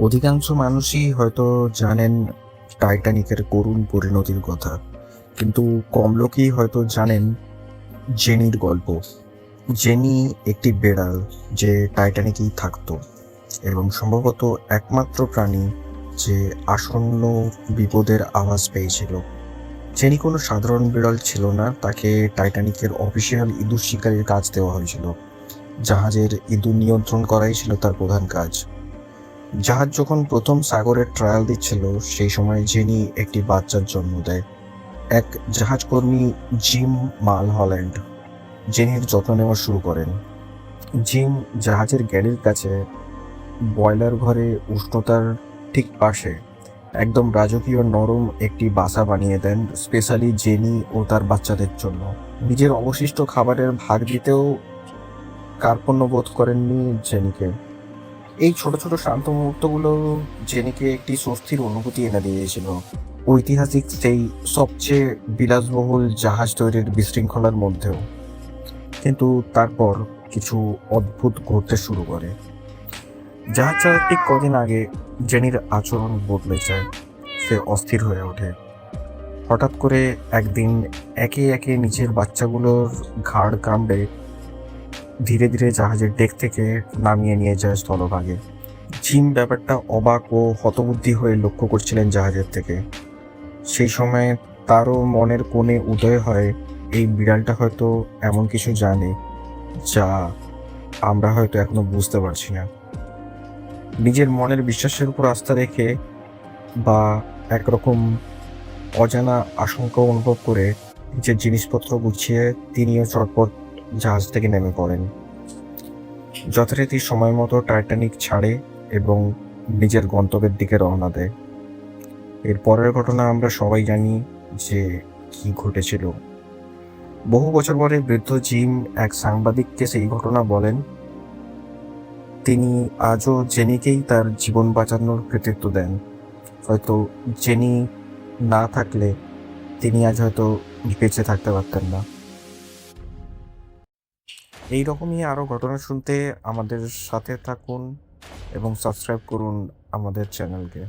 অধিকাংশ মানুষই হয়তো জানেন টাইটানিকের করুণ পরিণতির কথা, কিন্তু কম লোকই হয়তো জানেন জেনির গল্প। জেনি একটি বেড়াল যে টাইটানিকেই থাকতো, এবং সম্ভবত একমাত্র প্রাণী যে আসন্ন বিপদের আওয়াজ পেয়েছিল। জেনি কোনো সাধারণ বিড়াল ছিল না, তাকে টাইটানিকের অফিসিয়াল ইঁদুর শিকারীর কাজ দেওয়া হয়েছিল। জাহাজের ইঁদুর নিয়ন্ত্রণ করাই ছিল তার প্রধান কাজ। জাহাজ যখন প্রথম সাগরের ট্রায়াল দিচ্ছিল, সেই সময় জেনি একটি বাচ্চার জন্ম দেয়। এক জাহাজকর্মী, জিম মালহল্যান্ড, জেনির যত্ন নেওয়া শুরু করেন। জিম জাহাজের গ্যারির কাছে বয়লার ঘরে উষ্ণতার ঠিক পাশে একদম রাজকীয় নরম একটি বাসা বানিয়ে দেন স্পেশালি জেনি ও তার বাচ্চাদের জন্য। নিজের অবশিষ্ট খাবারের ভাগ দিতেও কার্পণ্য বোধ করেননি জেনিকে। এই ছোট ছোট শান্ত মুহূর্তগুলো জেনিকে একটি স্বস্তির অনুভূতি এনে দিয়েছিল ঐতিহাসিক সেই সবচেয়ে বিলাসবহুল জাহাজ তৈরির বিশৃঙ্খলার মধ্যেও। কিন্তু তারপর কিছু অদ্ভুত ঘটতে শুরু করে। জাহাজ ছাড়ার ঠিক কদিন আগে জেনির আচরণ বদলে যায়। সে অস্থির হয়ে ওঠে। হঠাৎ করে একদিন একে একে নিচের বাচ্চাগুলোর ঘাড় কামড়ে ধীরে ধীরে জাহাজের ডেক থেকে নামিয়ে নিয়ে যায় স্থলভাগে। জিম ব্যাপারটা অবাক ও হতবুদ্ধি হয়ে লক্ষ্য করছিলেন জাহাজের থেকে। সেই সময় তারও মনের কোণে উদয় হয়, এই বিড়ালটা হয়তো এমন কিছু জানে যা আমরা হয়তো এখনো বুঝতে পারছি না। নিজের মনের বিশ্বাসের উপর আস্থা রেখে বা একরকম অজানা আশঙ্কা অনুভব করে নিজের জিনিসপত্র গুছিয়ে তিনিও চটপট জাহাজ থেকে নেমে পড়েন। যথারীতি সময় মতো টাইটানিক ছাড়ে এবং নিজের গন্তব্যের দিকে রওনা দেয়। এর পরের ঘটনা আমরা সবাই জানি যে কি ঘটেছিল। বহু বছর পরে বৃদ্ধ জিম এক সাংবাদিককে সেই ঘটনা বলেন। তিনি আজও জেনিকেই তার জীবন বাঁচানোর কৃতিত্ব দেন। হয়তো জেনি না থাকলে তিনি আজ হয়তো বেঁচে থাকতে পারতেন না। এই রকমই আরও ঘটনা শুনতে আমাদের সাথে থাকুন এবং সাবস্ক্রাইব করুন আমাদের চ্যানেলকে।